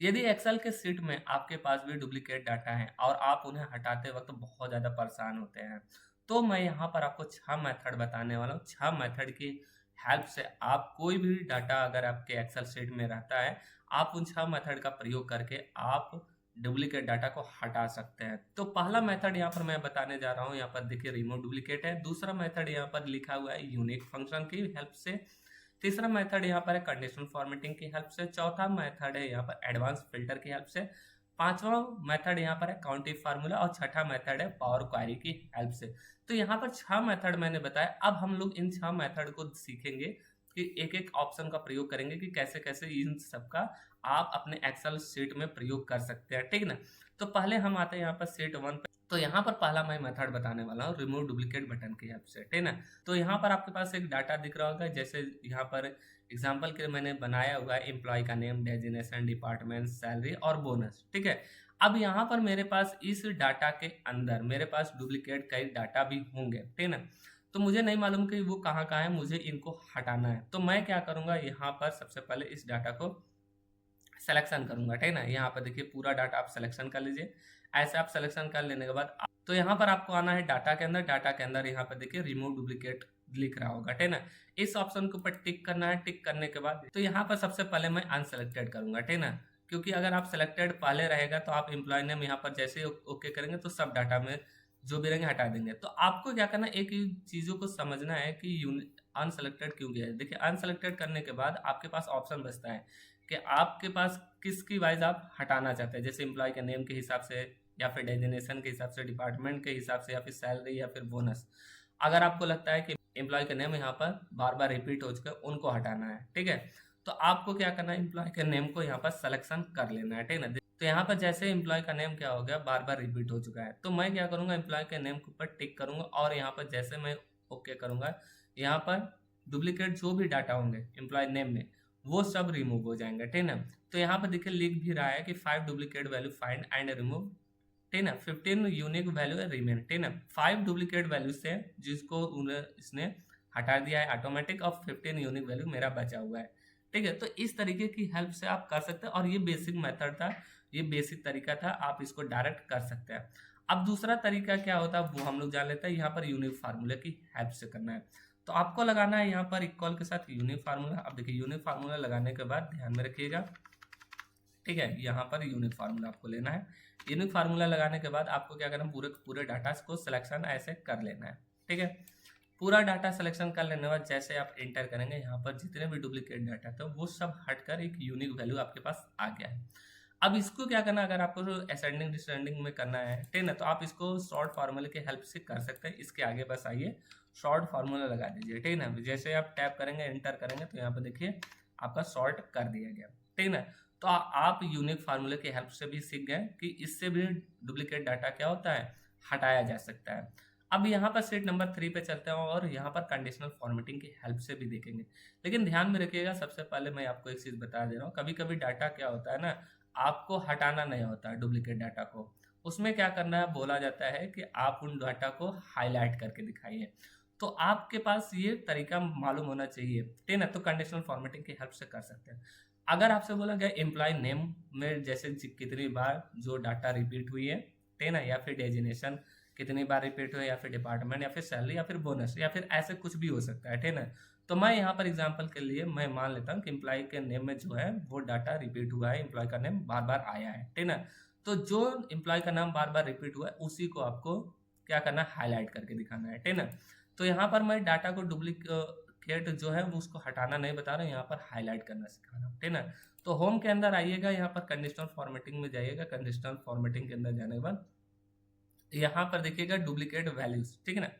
यदि एक्सेल के शीट में आपके पास भी डुप्लीकेट डाटा है और आप उन्हें हटाते वक्त बहुत ज़्यादा परेशान होते हैं, तो मैं यहाँ पर आपको 6 मेथड बताने वाला हूँ। 6 मेथड की हेल्प से आप कोई भी डाटा अगर आपके एक्सेल शीट में रहता है, आप उन 6 मेथड का प्रयोग करके आप डुप्लीकेट डाटा को हटा सकते हैं। तो पहला मेथड यहाँ पर मैं बताने जा रहा हूँ, यहाँ पर देखिए रिमूव डुप्लीकेट है। दूसरा मेथड यहाँ पर लिखा हुआ है यूनिक फंक्शन की हेल्प से। तीसरा मेथड यहाँ पर है कंडीशनल फॉर्मेटिंग की हेल्प से। चौथा मेथड है यहाँ पर एडवांस फिल्टर की हेल्प से। पांचवा मेथड यहाँ पर है काउंटिव फार्मूला और छठा मेथड है पावर क्वेरी की हेल्प से। तो यहाँ पर 6 मेथड मैंने बताया। अब हम लोग इन 6 मेथड को सीखेंगे कि एक एक ऑप्शन का प्रयोग करेंगे कि कैसे कैसे इन सब का आप अपने एक्सेल शीट में प्रयोग कर सकते हैं, ठीक ना। तो पहले हम आते हैं यहाँ पर शीट 1 पे। तो यहाँ पर पहला मैं मेथड बताने वाला हूँ रिमूव डुप्लीकेट बटन की हेल्प से, ठीक ना। तो यहाँ पर आपके पास एक डाटा दिख रहा होगा, जैसे यहाँ पर एग्जाम्पल के लिए मैंने बनाया हुआ है एम्प्लॉय का नेम, डेजिग्नेशन, डिपार्टमेंट, सैलरी और बोनस, ठीक है। अब यहाँ पर मेरे पास इस डाटा के अंदर मेरे पास डुप्लीकेट कई डाटा भी होंगे, ठीक ना। तो मुझे नहीं मालूम कि वो कहाँ कहाँ है, मुझे इनको हटाना है। तो मैं क्या करूँगा, यहाँ पर सबसे पहले इस डाटा को सिलेक्शन करूंगा, ठीक ना। यहाँ पर देखिए पूरा डाटा आप सिलेक्शन कर लीजिए। ऐसे आप सिलेक्शन कर लेने के बाद तो यहाँ पर आपको आना है डाटा के अंदर। डाटा के अंदर यहाँ पर देखिए रिमूव डुप्लीकेट लिख रहा होगा, ठीक ना। इस ऑप्शन के ऊपर टिक करना है। टिक करने के बाद तो यहाँ पर सबसे पहले मैं अनसेलेक्टेड करूंगा, ठीक ना। क्योंकि अगर आप सिलेक्टेड पहले रहेगा तो आप एम्प्लॉय नेम यहाँ पर जैसे ओके करेंगे तो सब डाटा में जो भी रहेंगे हटा देंगे। तो आपको क्या करना है, एक ही चीजों को समझना है कि अनसेलेक्टेड क्यों गया है। देखिए अनसेलेक्टेड करने के बाद आपके पास ऑप्शन बचता है कि आपके पास किसकी वाइज आप हटाना चाहते हैं, जैसे एम्प्लॉय के नेम के हिसाब से या फिर डेजिग्नेशन के हिसाब से, डिपार्टमेंट के हिसाब से या फिर सैलरी या फिर बोनस। अगर आपको लगता है कि एम्प्लॉय का नेम यहाँ पर बार बार रिपीट हो चुका है, उनको हटाना है, ठीक है। तो आपको क्या करना है, एम्प्लॉय के नेम को यहाँ पर सिलेक्शन कर लेना है, ठीक है ना। तो यहाँ पर जैसे एम्प्लॉय का नेम क्या हो गया, बार बार रिपीट हो चुका है, तो मैं क्या करूंगा, एम्प्लॉय के नेम के ऊपर टिक करूंगा और यहाँ पर जैसे मैं ओके करूंगा, यहाँ पर डुप्लीकेट जो भी डाटा होंगे एम्प्लॉय नेम में वो सब रिमूव हो जाएंगे, ठीक है। तो यहाँ पर देखिए लिख भी रहा है कि 5 duplicate value find and remove, ठीक है। 15 यूनिक वैल्यू रिमेन, ठीक है। 5 डुप्लीकेट वैल्यू से जिसको इसने हटा दिया है ऑटोमेटिक, और 15 यूनिक वैल्यू मेरा बचा हुआ है, ठीक है। तो इस तरीके की हेल्प से आप कर सकते हैं और ये बेसिक मेथड था, ये बेसिक तरीका था, आप इसको डायरेक्ट कर सकते हैं। अब दूसरा तरीका क्या होता है वो हम लोग जान लेते हैं। यहाँ पर यूनिक फार्मूले की हेल्प से करना है। तो आपको लगाना है यहाँ पर इक्वल के साथ यूनिक फार्मूला। अब देखिए यूनिक फार्मूला लगाने के बाद ध्यान में रखिएगा, ठीक है, यहाँ पर यूनिक फार्मूला आपको लेना है। यूनिक फार्मूला लगाने के बाद आपको क्या करना है, पूरे पूरे डाटा को सिलेक्शन ऐसे कर लेना है, ठीक है। पूरा डाटा सिलेक्शन कर लेने के बाद जैसे आप इंटर करेंगे, यहाँ पर जितने भी डुप्लीकेट डाटा थे वो सब हटकर एक यूनिक वैल्यू आपके पास आ गया है। अब इसको क्या करना, अगर आपको असेंडिंग डिसेंडिंग में करना है, ठीक है, तो आप इसको शॉर्ट फार्मूले की हेल्प से कर सकते हैं। इसके आगे बस आइए शॉर्ट फार्मूला लगा दीजिए, ठीक है ना। जैसे आप टैप करेंगे, एंटर करेंगे, तो यहाँ पर देखिए आपका शॉर्ट कर दिया गया, ठीक है ना। तो आप यूनिक फार्मूले की हेल्प से भी सीख गए कि इससे भी डुप्लीकेट डाटा क्या होता है, हटाया जा सकता है। अब यहाँ पर शीट नंबर 3 पे चलते हैं और यहाँ पर कंडीशनल फॉर्मेटिंग की हेल्प से भी देखेंगे। लेकिन ध्यान में रखिएगा, सबसे पहले मैं आपको एक चीज बता दे रहा हूँ, कभी कभी डाटा क्या होता है ना, आपको हटाना नहीं होता डुप्लीकेट डाटा को। उसमें क्या करना है, बोला जाता है कि आप उन डाटा को हाईलाइट करके दिखाइए। तो आपके पास ये तरीका मालूम होना चाहिए, ठीक है ना। तो कंडीशनल फॉर्मेटिंग की हेल्प से कर सकते हैं। अगर आपसे बोला गया एम्प्लॉय नेम में जैसे कितनी बार जो डाटा रिपीट हुई है, ठीक है ना, या फिर डेजिग्नेशन कितनी बार रिपीट हुई है, या फिर डिपार्टमेंट, या फिर सैलरी, या फिर बोनस, या फिर ऐसे कुछ भी हो सकता है, ठीक है ना। तो मैं यहाँ पर एग्जांपल के लिए मैं मान लेता हूँ कि एम्प्लॉय के नेम में जो है वो डाटा रिपीट हुआ है, एम्प्लॉय का नेम बार बार आया है, ठीक है ना। तो जो एम्प्लॉय का नाम बार बार रिपीट हुआ है उसी को आपको क्या करना है, हाईलाइट करके दिखाना है, ठीक है ना। तो यहाँ पर मैं डाटा को डुप्लीकेट जो है वो उसको हटाना नहीं बता रहा हूँ, यहाँ पर हाईलाइट करना सिखा रहा हूँ, ठीक है ना। तो होम के अंदर आइएगा, यहाँ पर कंडीशनल फॉर्मेटिंग में जाइएगा। कंडीशनल फॉर्मेटिंग के अंदर जाने के बाद यहाँ पर देखिएगा डुप्लीकेट वैल्यूज, ठीक है ना।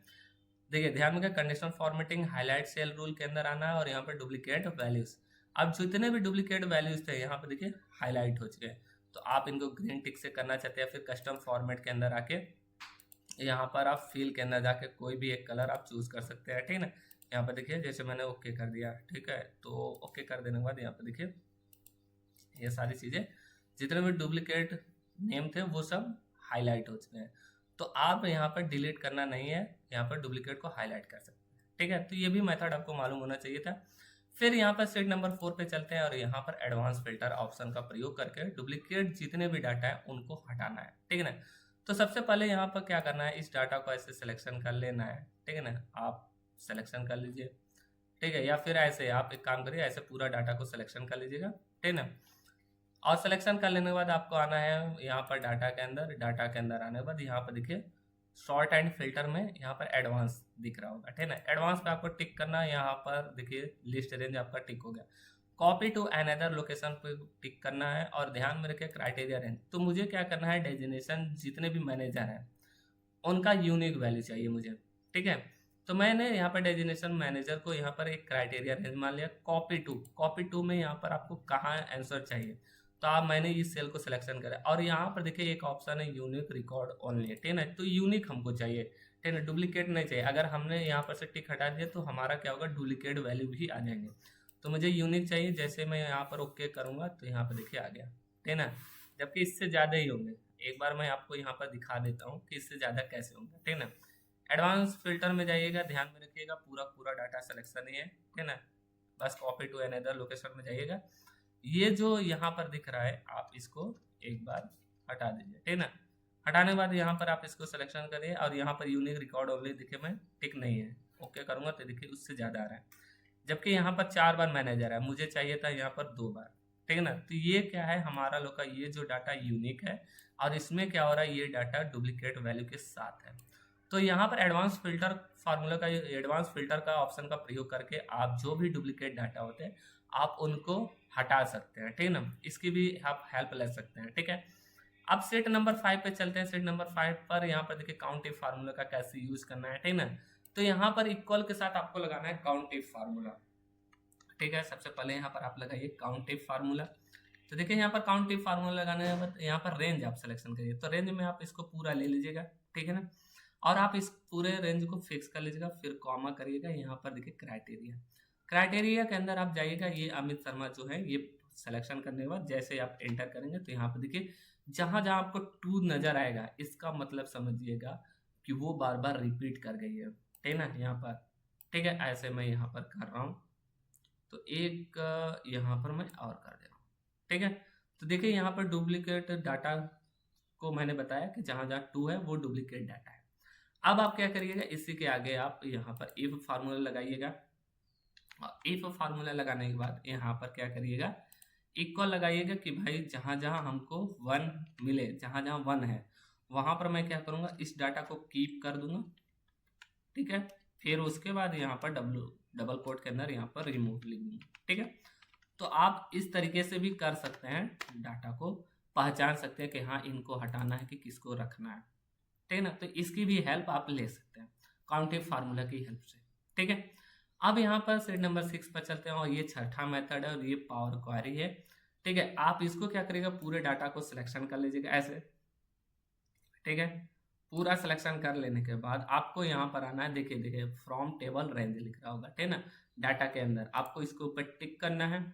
देखिए ध्यान में, conditional formatting highlight cell rule के अंदर आना है और यहाँ पर डुप्लीकेट वैल्यूज। अब जितने भी डुप्लीकेट वैल्यूज थे यहाँ पर देखिए हाईलाइट हो चुके हैं। तो आप इनको ग्रीन टिक से करना चाहते हैं, फिर कस्टम फॉर्मेट के अंदर आके यहाँ पर आप फिल के अंदर जाके कोई भी एक कलर आप चूज कर सकते हैं, ठीक है ना। यहाँ पर देखिए जैसे मैंने ओके कर दिया, ठीक है। तो ओके कर देने के बाद यहाँ पर देखिए ये सारी चीजें जितने भी डुप्लीकेट नेम थे वो सब हाईलाइट हो चुके हैं। तो आप यहाँ पर डिलीट करना नहीं है, यहाँ पर डुप्लीकेट को हाईलाइट कर सकते हैं, ठीक है। तो ये भी मेथड आपको मालूम होना चाहिए था। फिर यहाँ पर सेट नंबर 4 पे चलते हैं और यहाँ पर एडवांस फिल्टर ऑप्शन का प्रयोग करके डुप्लीकेट जितने भी डाटा है उनको हटाना है, ठीक है ना। तो सबसे पहले यहाँ पर क्या करना है, इस डाटा को ऐसे सिलेक्शन कर लेना है, ठीक है ना। आप सिलेक्शन कर लीजिए, ठीक है, या फिर ऐसे आप एक काम करिए, ऐसे पूरा डाटा को सिलेक्शन कर लीजिएगा, ठीक है ना। और सिलेक्शन कर लेने के बाद आपको आना है यहाँ पर डाटा के अंदर। डाटा के अंदर आने के बाद यहाँ पर देखिए शॉर्ट एंड फिल्टर में यहाँ पर एडवांस दिख रहा होगा, ठीक है ना। एडवांस पे आपको टिक करना है, यहाँ पर देखिए लिस्ट रेंज आपका टिक हो गया। कॉपी टू अनदर लोकेशन पे टिक करना है और ध्यान में रखिए क्राइटेरिया रेंज। तो मुझे क्या करना है, डेजिग्नेशन जितने भी मैनेजर हैं उनका यूनिक वैल्यू चाहिए मुझे, ठीक है। तो मैंने यहाँ पर डेजिग्नेशन मैनेजर को यहाँ पर एक क्राइटेरिया रेंज मान लिया। कॉपी टू में यहाँ पर आपको कहाँ आंसर चाहिए, तो आप मैंने इस सेल को सिलेक्शन करा और यहाँ पर देखिए एक ऑप्शन है यूनिक रिकॉर्ड ओनली, ठीक है ना। तो यूनिक हमको चाहिए, ठीक है ना, डुप्लीकेट नहीं चाहिए। अगर हमने यहाँ पर से टिक हटा दिया तो हमारा क्या होगा, डुप्लीकेट वैल्यू भी आ जाएंगे। तो मुझे यूनिक चाहिए। जैसे मैं यहाँ पर ओके करूँगा तो यहाँ पर देखिए आ गया, ठीक है ना। जबकि इससे ज़्यादा ही होंगे। एक बार मैं आपको यहाँ पर दिखा देता हूँ कि इससे ज़्यादा कैसे होंगे, ठीक है ना। एडवांस फिल्टर में जाइएगा, ध्यान में रखिएगा पूरा डाटा सिलेक्शन ही है, ठीक है ना। बस कॉपी टू अनदर लोकेशन में जाइएगा। ये जो यहाँ पर दिख रहा है आप इसको एक बार हटा दीजिए, ठीक है ना। हटाने के बाद यहाँ पर आप इसको सिलेक्शन करिए और यहाँ पर यूनिक रिकॉर्ड ओनली दिखे में टिक नहीं है, ओके करूँगा तो देखिए उससे ज़्यादा आ रहा है। जबकि यहाँ पर 4 बार मैनेजर है, मुझे चाहिए था यहाँ पर 2 बार, ठीक है ना। तो ये क्या है, हमारा लोग का ये जो डाटा यूनिक है और इसमें क्या हो रहा है, ये डाटा डुप्लीकेट वैल्यू के साथ है। तो यहाँ पर एडवांस फिल्टर फार्मूला का, एडवांस फिल्टर का ऑप्शन का प्रयोग करके आप जो भी डुप्लीकेट डाटा होते हैं आप उनको हटा सकते हैं, ठीक है ना। इसकी भी आप हेल्प ले सकते हैं, ठीक है। अब सेट नंबर 5 पे चलते हैं। सेट नंबर 5 पर यहाँ पर देखिए काउंटिव फार्मूला का कैसे यूज करना है, ठीक है ना। तो यहाँ पर इक्वल के साथ आपको लगाना है काउंटिव फार्मूला, ठीक है। सबसे पहले यहाँ पर आप लगाइए काउंटिव फार्मूला। तो देखिए यहाँ पर काउंटिव फार्मूला लगाने के बाद यहाँ पर रेंज आप सिलेक्शन करिए। तो रेंज में आप इसको पूरा ले लीजिएगा, ठीक है ना। और आप इस पूरे रेंज को फिक्स कर लीजिएगा, फिर कॉमा करिएगा। यहाँ पर देखिए क्राइटेरिया के अंदर आप जाइएगा। ये अमित शर्मा जो है, ये सिलेक्शन करने के बाद जैसे आप एंटर करेंगे तो यहाँ पर देखिए जहाँ जहाँ आपको 2 नजर आएगा इसका मतलब समझिएगा कि वो बार बार रिपीट कर गई है, ठीक है ना। यहाँ पर ठीक है, ऐसे मैं यहाँ पर कर रहा हूँ तो एक यहाँ पर मैं और कर दे रहा हूँ, ठीक है। तो देखिए यहाँ पर डुप्लीकेट डाटा को मैंने बताया कि जहाँ जहाँ 2 है वो डुप्लीकेट डाटा है। अब आप क्या करिएगा, इसी के आगे आप यहाँ पर इफ फार्मूला लगाइएगा। और इफ फार्मूला लगाने के बाद यहाँ पर क्या करिएगा, इक्वल लगाइएगा कि भाई जहाँ जहाँ हमको 1 मिले, जहाँ जहाँ 1 है वहाँ पर मैं क्या करूँगा, इस डाटा को कीप कर दूंगा, ठीक है। फिर उसके बाद यहाँ पर डबल कोट के अंदर यहाँ पर रिमूव लिख दूंगा, ठीक है। तो आप इस तरीके से भी कर सकते हैं, डाटा को पहचान सकते हैं कि हाँ इनको हटाना है कि किसको रखना है, ठीक है ना। तो इसकी भी हेल्प आप ले सकते हैं काउंटिव फार्मूला की हेल्प से, ठीक है। अब यहाँ पर सेट नंबर 6 पर चलते हैं और ये छठा मेथड है और ये पावर क्वेरी है, ठीक है। आप इसको क्या करिएगा, पूरे डाटा को सिलेक्शन कर लीजिएगा ऐसे, ठीक है। पूरा सिलेक्शन कर लेने के बाद आपको यहाँ पर आना है, देखिए फ्रॉम टेबल रेंज लिख रहा होगा, ठीक है ना। डाटा के अंदर आपको इसके ऊपर टिक करना है।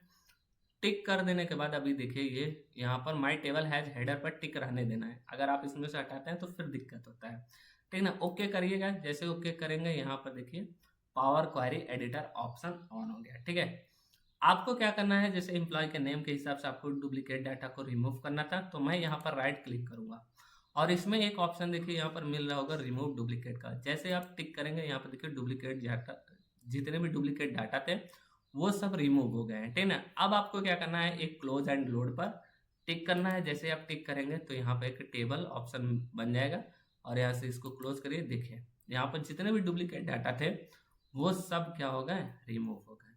टिक कर देने के बाद अभी देखिए ये यहाँ पर माई टेबल हैज हेडर पर टिक रहने देना है। अगर आप इसमें से हटाते हैं तो फिर दिक्कत होता है, ठीक है ना। ओके करिएगा। जैसे ओके करेंगे यहाँ पर देखिए power query editor option on हो गया, ठीक है। आपको क्या करना है, जैसे एम्प्लॉय के नेम के हिसाब से आपको डुप्लीकेट डाटा को रिमूव करना था, तो मैं यहाँ पर राइट क्लिक करूंगा और इसमें एक ऑप्शन देखिए यहाँ पर मिल रहा होगा रिमूव डुप्लीकेट का। जैसे आप टिक करेंगे यहाँ पर देखिए डुप्लीकेट डाटा, जितने भी डुप्लीकेट डाटा थे वो सब रिमूव हो गए हैं, ठीक है ना। अब आपको क्या करना है, एक क्लोज एंड लोड पर टिक करना है। जैसे आप टिक करेंगे तो यहाँ पर एक टेबल ऑप्शन बन जाएगा और यहाँ से इसको क्लोज करिए। देखिए यहाँ पर जितने भी डुप्लीकेट डाटा थे वो सब क्या हो गए, रिमूव हो गए।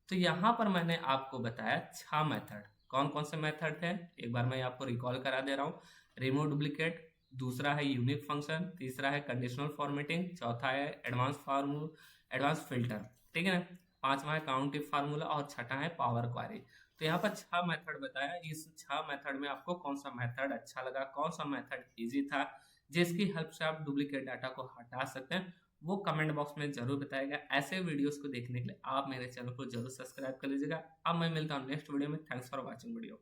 तो यहाँ पर मैंने आपको बताया 6 मेथड। कौन कौन से मेथड थे, एक बार मैं आपको रिकॉल करा दे रहा हूँ। रिमूव डुप्लीकेट, दूसरा है यूनिक फंक्शन, तीसरा है कंडीशनल फॉर्मेटिंग, चौथा है एडवांस फिल्टर, ठीक है ना, पांचवा है काउंटिव फार्मूला और छठा है पावर क्वेरी। तो यहाँ पर 6 मेथड बताया। इस 6 मेथड में आपको कौन सा मेथड अच्छा लगा, कौन सा मेथड इजी था जिसकी हेल्प से आप डुप्लीकेट डाटा को हटा सकते हैं, वो कमेंट बॉक्स में जरूर बताएगा। ऐसे वीडियोस को देखने के लिए आप मेरे चैनल को जरूर सब्सक्राइब कर लीजिएगा। अब मैं मिलता हूँ नेक्स्ट वीडियो में। Thanks for watching video.